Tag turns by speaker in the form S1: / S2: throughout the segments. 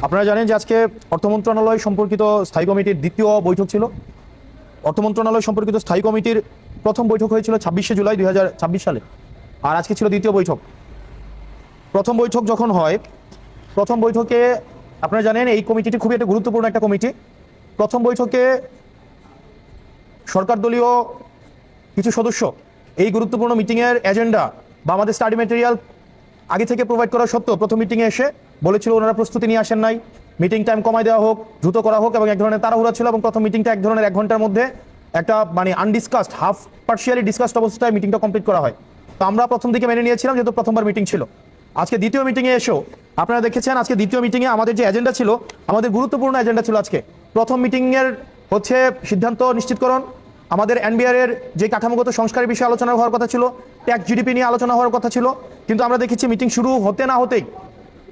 S1: আপনারা জানেন যে আজকে অর্থ মন্ত্রণালয় সম্পর্কিত স্থায়ী কমিটির দ্বিতীয় বৈঠক ছিল। অর্থ মন্ত্রণালয় সম্পর্কিত স্থায়ী কমিটির প্রথম বৈঠক হয়েছিল 26শে জুলাই 2026 সালে, আর আজকে ছিল দ্বিতীয় বৈঠক। প্রথম বৈঠক যখন হয়, প্রথম বৈঠকে আপনারা জানেন এই কমিটিটি খুবই একটা গুরুত্বপূর্ণ একটা কমিটি। প্রথম বৈঠকে সরকার দলীয় কিছু সদস্য এই গুরুত্বপূর্ণ মিটিংয়ের এজেন্ডা বা আমাদের স্টাডি ম্যাটেরিয়াল আগে থেকে প্রোভাইড করা সত্ত্বেও প্রথম মিটিংয়ে এসে বলেছিল ওনারা প্রস্তুতি নিয়ে আসেন নাই, মিটিং টাইম কমায় দেওয়া হোক, দ্রুত করা হোক, এবং এক ধরনের তাড়াহুড়া ছিল এবং প্রথম মিটিংটা এক ধরনের 1 ঘন্টার মধ্যে একটা আনডিসকাসড হাফ পার্শিয়ালি ডিসকাসড অবস্থায় মিটিংটা কমপ্লিট করা হয়। তো আমরা প্রথম দিকে মেনে নিয়েছিলাম যেহেতু প্রথমবার মিটিং ছিল। আজকে দ্বিতীয় মিটিংয়ে এসেও আপনারা দেখেছেন আজকে দ্বিতীয় মিটিংয়ে আমাদের যে এজেন্ডা ছিল, আমাদের গুরুত্বপূর্ণ এজেন্ডা ছিল আজকে প্রথম মিটিংয়ের সিদ্ধান্ত নিশ্চিতকরণ, আমাদের এনবিআর এর যে কাঠামোগত সংস্কারের বিষয়ে আলোচনা হওয়ার কথা ছিল, ট্যাক্স জিডিপি নিয়ে আলোচনা হওয়ার কথা ছিল, কিন্তু আমরা দেখেছি মিটিং শুরু হতে না হতেই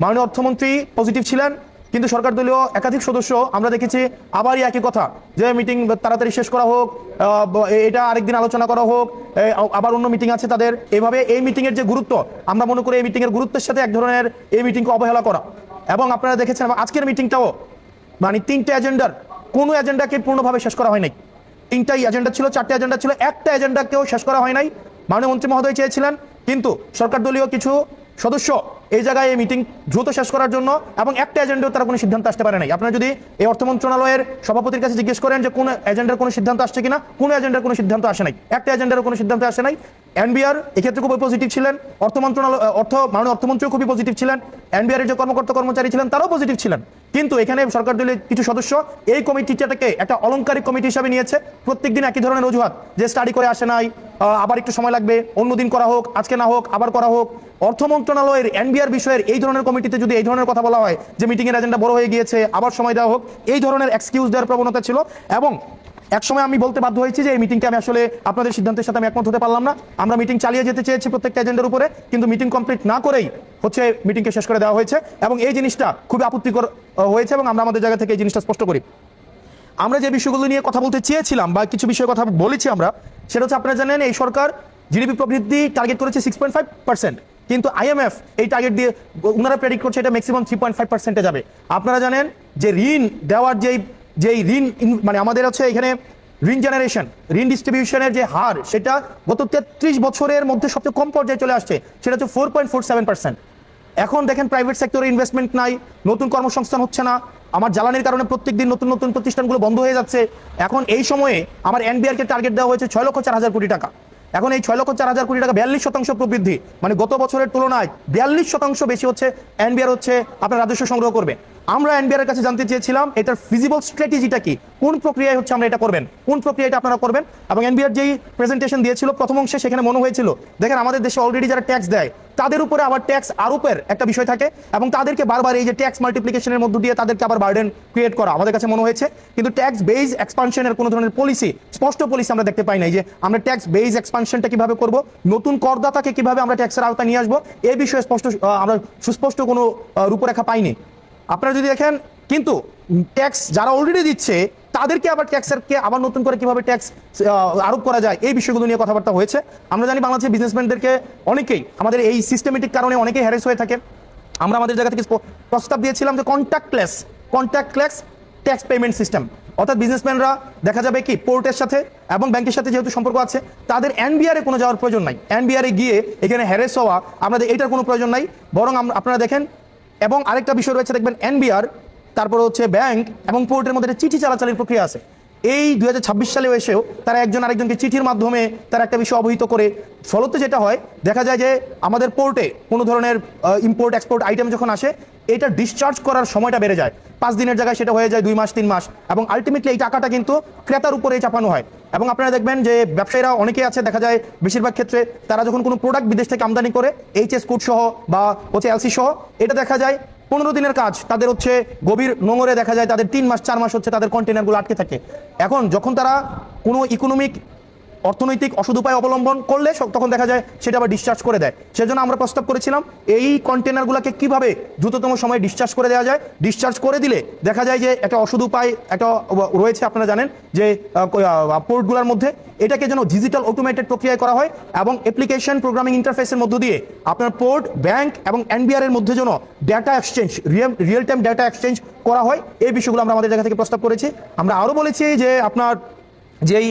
S1: মাননীয় অর্থমন্ত্রী পজিটিভ ছিলেন, কিন্তু সরকার দলীয় একাধিক সদস্য আমরা দেখেছি আবারই একই কথা যে মিটিং তাড়াতাড়ি শেষ করা হোক, এটা আরেকদিন আলোচনা করা হোক, আবার অন্য মিটিং আছে তাদের। এইভাবে এই মিটিংয়ের যে গুরুত্ব, আমরা মনে করি এই মিটিংয়ের গুরুত্বের সাথে এক ধরনের এই মিটিংকে অবহেলা করা। এবং আপনারা দেখেছেন আজকের মিটিংটাও 3টে এজেন্ডার কোনো এজেন্ডাকে পূর্ণভাবে শেষ করা হয় নাই। 3টাই এজেন্ডা ছিল, 4টে এজেন্ডা ছিল, একটা এজেন্ডাকেও শেষ করা হয় নাই। মাননীয় মন্ত্রী মহোদয় চেয়েছিলেন, কিন্তু সরকার দলীয় কিছু সদস্য এই জায়গায় এই মিটিং দ্রুত শেষ করার জন্য এবং একটা এজেন্ডাও তারা কোনো সিদ্ধান্ত আসতে পারে নাই। আপনারা যদি এই অর্থ মন্ত্রণালয়ের সভাপতির কাছে জিজ্ঞেস করেন যে কোন এজেন্ডার কোনো সিদ্ধান্ত আসছে কিনা, কোনো এজেন্ডার কোনো সিদ্ধান্ত আসে নাই, একটা এজেন্ডারও কোনো সিদ্ধান্ত আসে নাই। এনবিআর এক্ষেত্রে খুবই পজিটিভ ছিলেন, অর্থ মন্ত্রণালয় মাননীয় অর্থমন্ত্রীও খুবই পজিটিভ ছিলেন, এনবিআর এর যে কর্মকর্তা কর্মচারী ছিলেন তারাও পজিটিভ ছিলেন। কিন্তু এখানে সরকার দলের কিছু সদস্য এই কমিটিটাকে একটা অলংকারিক কমিটি হিসাবে নিয়েছে। প্রত্যেকদিন একই ধরনের অজুহাত যে স্টাডি করে আসে নাই, আবার একটু সময় লাগবে, অন্যদিন করা হোক, আজকে না হোক আবার করা হোক। অর্থ মন্ত্রণালয়ের এনবিআর বিষয়ের এই ধরনের কমিটিতে যদি এই ধরনের কথা বলা হয় যে মিটিং এর এজেন্ডা বড় হয়ে গিয়েছে, আবার সময় দেওয়া হোক, এই ধরনের এক্সকিউজ দেওয়ার প্রবণতা ছিল। এবং এক সময় আমি বলতে বাধ্য হয়েছি যে এই মিটিংটা আমি আসলে আপনাদের সিদ্ধান্তের সাথে আমি একমত হতে পারলাম না, আমরা মিটিং চালিয়ে যেতে চেয়েছি প্রত্যেকটা এজেন্ডার উপরে, কিন্তু মিটিং কমপ্লিট না করেই মিটিংকে শেষ করে দেওয়া হয়েছে এবং এই জিনিসটা খুবই আপত্তিকর হয়েছে এবং আমরা আমাদের জায়গা থেকে এই জিনিসটা স্পষ্ট করি। আমরা যে বিষয়গুলো নিয়ে কথা বলতে চেয়েছিলাম বা কিছু বিষয়ে কথা বলেছি আমরা, সেটা হচ্ছে আপনারা জানেন এই সরকার জিডিপি প্রবৃদ্ধি টার্গেট করেছে 6.5%, কিন্তু আইএমএফ এই টার্গেট দিয়ে ওনারা প্রেডিক্ট করছে এটা ম্যাক্সিমাম 3.5%-এ যাবে। আপনারা জানেন যে ঋণ দেওয়ার যেই ঋণ আমাদের এখানে ঋণ জেনারেশন, ঋণ ডিস্ট্রিবিউশনের যে হার, সেটা গত 33 বছরের মধ্যে সবচেয়ে কম পর্যায়ে চলে আসছে, সেটা হচ্ছে 4.47%। এখন দেখেন প্রাইভেট সেক্টরে ইনভেস্টমেন্ট নাই, নতুন কর্মসংস্থান হচ্ছে না, আমার জ্বালানির কারণে প্রত্যেকদিন নতুন নতুন প্রতিষ্ঠানগুলো বন্ধ হয়ে যাচ্ছে। এখন এই সময়ে আমার এনবিআর কে টার্গেট দেওয়া হয়েছে 6,04,000 কোটি টাকা। এখন এই 6,04,000 কোটি টাকা 42% প্রবৃদ্ধি, গত বছরের তুলনায় 42% বেশি এনবিআর আপনার রাজস্ব সংগ্রহ করবে। আমরা এনবিআর এর কাছে জানতে চেয়েছিলাম এটার ফিজিবল স্ট্র্যাটেজিটা কি, কোন প্রক্রিয়ায় আমরা এটা করবেন, কোন প্রক্রিয়াটা আপনারা করবেন। এবং এনবিআর যেই প্রেজেন্টেশন দিয়েছিল প্রথম অংশে, সেখানে মনে হয়েছিল দেখেন আমাদের দেশে অলরেডি যারা ট্যাক্স দেয় তাদের উপরে আবার ট্যাক্স আরোপের একটা বিষয় থাকে এবং তাদেরকে বারবার এই যে ট্যাক্স মাল্টিপ্লিকেশনের মধ্য দিয়ে তাদেরকে আবার বার্ডেন ক্রিয়েট করা আমাদের কাছে মনে হয়েছে। কিন্তু ট্যাক্স বেজ এক্সপানশনের কোনো ধরনের পলিসি, স্পষ্ট পলিসি আমরা দেখতে পাই নাই যে আমরা ট্যাক্স বেজ এক্সপানশনটা কিভাবে করব, নতুন করদাতাকে কিভাবে আমরা ট্যাক্সের আওতায় নিয়ে আসবো, এই বিষয়ে আমরা সুস্পষ্ট কোনো রূপরেখা পাইনি। আপনারা যদি দেখেন, কিন্তু ট্যাক্স যারা অলরেডি দিচ্ছে তাদেরকে আবার ট্যাক্সেরকে আবার নতুন করে কিভাবে ট্যাক্স আরোপ করা যায়, এই বিষয়গুলো নিয়ে কথাবার্তা হয়েছে। আমরা জানি বাংলাদেশের বিজনেসম্যানদেরকে অনেকেই আমাদের এই সিস্টেমেটিক কারণে অনেকেই হ্যারেস হয়ে থাকে। আমরা আমাদের জায়গা থেকে প্রস্তাব দিয়েছিলাম যে কন্ট্যাক্টলেস ট্যাক্স পেমেন্ট সিস্টেম, অর্থাৎ বিজনেসম্যানরা দেখা যাবে কি পোর্টের সাথে এবং ব্যাংকের সাথে যেহেতু সম্পর্ক আছে, তাদের এনবিআর এ কোনো যাওয়ার প্রয়োজন নাই, এনবিআর এ গিয়ে এখানে হ্যারেস হওয়া আমাদের এইটার কোনো প্রয়োজন নাই। বরং আপনারা দেখেন, এবং আরেকটা বিষয় রয়েছে দেখবেন এনবিআর, তারপর ব্যাংক এবং পোর্টের মধ্যে চিঠি চালাচালির প্রক্রিয়া আছে। এই 2026 সালে এসেও তারা একজন আরেকজনকে চিঠির মাধ্যমে তারা একটা বিষয় অবহিত করে, ফলত যেটা হয় দেখা যায় যে আমাদের পোর্টে কোনো ধরনের ইম্পোর্ট এক্সপোর্ট আইটেম যখন আসে, এটা ডিসচার্জ করার সময়টা বেড়ে যায়, 5 দিনের জায়গায় সেটা হয়ে যায় 2 মাস 3 মাস, এবং আলটিমেটলি এই টাকাটা কিন্তু ক্রেতার উপরে চাপানো হয়। এবং আপনারা দেখবেন যে ব্যবসায়ীরা অনেকে আছে, দেখা যায় বেশিরভাগ ক্ষেত্রে তারা যখন কোনো প্রোডাক্ট বিদেশ থেকে আমদানি করে এইচএস কোড সহ বা এলসি সহ, এটা দেখা যায় 15 দিনের কাজ তাদের গভীর নোংরে দেখা যায় তাদের 3 মাস 4 মাস তাদের কন্টেনারগুলো আটকে থাকে। এখন যখন তারা কোনো ইকোনমিক অর্থনৈতিক অসৎ উপায় অবলম্বন করলে তখন দেখা যায় সেটা আবার ডিসচার্জ করে দেয়। সেজন্য আমরা প্রস্তাব করেছিলাম এই কন্টেনারগুলোকে কিভাবে দ্রুততম সময়ে ডিসচার্জ করে দেওয়া যায়। ডিসচার্জ করে দিলে দেখা যায় যে একটা অসৎ উপায় একটা রয়েছে, আপনারা জানেন যে পোর্টগুলোর মধ্যে এটাকে যেন ডিজিটাল অটোমেটেড প্রক্রিয়ায় করা হয় এবং অ্যাপ্লিকেশন প্রোগ্রামিং ইন্টারফেসের মধ্য দিয়ে আপনার পোর্ট, ব্যাংক এবং এনবিআর এর মধ্যে যেন data exchange, real time data exchange করা হয়। এই বিষয়গুলো আমরা আমাদের জায়গা থেকে প্রস্তাব করেছি। আমরা আরও বলেছি যে আপনার যেই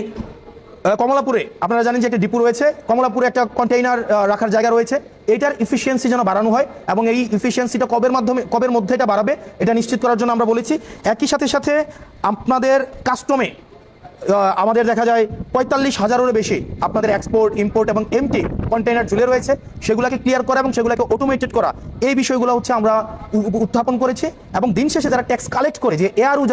S1: কমলাপুরে আপনারা জানেন যে একটা ডিপো রয়েছে, কমলাপুরে একটা কন্টেইনার রাখার জায়গা রয়েছে, এটার ইফিসিয়েন্সি যেন বাড়ানো হয় এবং এই ইফিসিয়েন্সিটা কবের মধ্যে এটা বাড়াবে এটা নিশ্চিত করার জন্য আমরা বলেছি। একই সাথে আপনাদের কাস্টমে আমাদের দেখা যায় 45,000-এরও বেশি আপনাদের এক্সপোর্ট, ইম্পোর্ট এবং এমটি কন্টেইনার ঝুলে রয়েছে, সেগুলোকে ক্লিয়ার করা এবং সেগুলোকে অটোমেটেড করা, এই বিষয়গুলো হচ্ছে আমরা উত্থাপন করেছি। এবং দিন শেষে যারা ট্যাক্স কালেক্ট করে, যে এআরও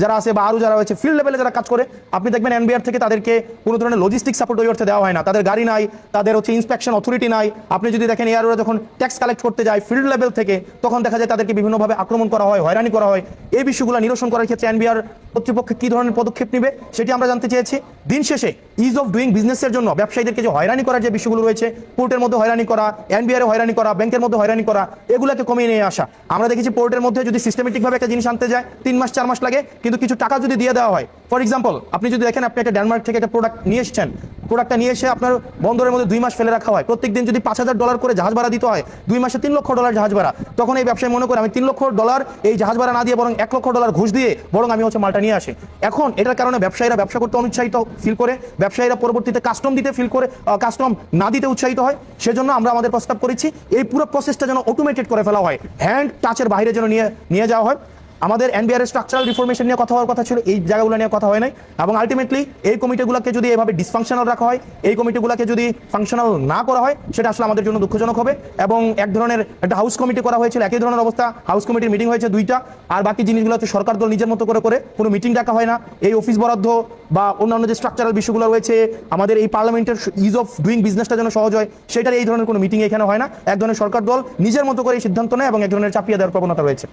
S1: যারা আছে বা আরও যারা রয়েছে ফিল্ড লেভেলে যারা কাজ করে, আপনি দেখবেন এনবিআর থেকে তাদেরকে কোনো ধরনের লজিস্টিক সাপোর্ট ওই অর্থে দেওয়া হয় না, তাদের গাড়ি নাই, তাদের হচ্ছে ইন্সপেকশন অথরিটি নাই। আপনি যদি দেখেন এআরওরা যখন ট্যাক্স কালেক্ট করতে যায় ফিল্ড লেভেল থেকে, তখন দেখা যায় তাদেরকে বিভিন্নভাবে আক্রমণ করা হয়, হয়রানি করা হয়। এই বিষয়গুলো নিরসন করার ক্ষেত্রে এনবিআর কর্তৃপক্ষ কী ধরনের পদক্ষেপ নেবে সেটি আমরা জানতে চেয়েছি। দিন শেষে ইজ অফ ডুইং বিজনেসের জন্য ব্যবসায়ীদেরকে যে হয়রানি করার যে বিষয়গুলো রয়েছে, পোর্টের মধ্যে হয়রানি করা, এনবিআর হয়রানি করা, ব্যাংকের মধ্যে হয়রানি করা, এগুলোকে কমিয়ে নিয়ে আসা। আমরা দেখেছি পোর্টের মধ্যে যদি সিস্টেমেটিকভাবে একটা জিনিস আনতে যায় 3 মাস 4 মাস লাগে, কিন্তু কিছু টাকা যদি দিয়ে দেওয়া হয়, ফর এক্সাম্পল আপনি যদি দেখেন আপনি একটা ডেনমার্ক থেকে একটা প্রোডাক্ট নিয়ে এসেছেন, প্রোডাক্টটা নিয়ে এসে আপনার বন্দরের মধ্যে 2 মাস ফেলে রাখা হয়, প্রত্যেকদিন যদি $5,000 করে জাহাজ ভাড়া দিতে হয়, 2 মাসে $3 লক্ষ জাহাজ ভাড়া, তখন এই ব্যবসায়ী মনে করে আমি $3 লক্ষ এই জাহাজ ভাড়া না দিয়ে বরং $1 লক্ষ ঘুষ দিয়ে বরং আমি হচ্ছে মালটা নিয়ে আসি। এখন এটার কারণে ব্যবসায়ীরা ব্যবসা করতে অনুৎসাহিত ফিল করে, ব্যবসায়ীরা পরবর্তীতে কাস্টম দিতে ফিল করে, কাস্টম না দিতে উৎসাহিত হয়। সেজন্য আমরা আমাদের প্রস্তাব করেছি এই পুরো প্রসেসটা যেন অটোমেটেড করে ফেলা হয়, হ্যান্ড টাচের বাইরে যেন নিয়ে যাওয়া হয়। আমাদের এনবিআর স্ট্রাকচারাল রিফরমেশন নিয়ে কথা হওয়ার কথা ছিল, এই জায়গাগুলো নিয়ে কথা হয় নাই। এবং আলটিমেটলি এই কমিটিগুলোকে যদি এভাবে ডিসফাংশনাল রাখা হয়, এই কমিটিগুলোকে যদি ফাংশনাল না করা হয়, সেটা আসলে আমাদের জন্য দুঃখজনক হবে। এবং এক ধরনের একটা হাউস কমিটি করা হয়েছিল, একই ধরনের অবস্থা, হাউস কমিটির মিটিং হয়েছে 2টা, আর বাকি জিনিসগুলো হচ্ছে সরকার দল নিজের মতো করে কোনো মিটিং ডাকা হয় না। এই অফিস বরাদ্দ বা অন্যান্য যে স্ট্রাকচারাল বিষয়গুলো রয়েছে, আমাদের এই পার্লামেন্টের ইজ অফ ডুইং বিজনেসটা যেন সহজ হয়, সেটার এই ধরনের কোনো মিটিং এখানে হয় না। এক ধরনের সরকার দল নিজের মতো করে সিদ্ধান্ত নেয় এবং এক ধরনের চাপিয়ে দেওয়ার প্রবণতা রয়েছে।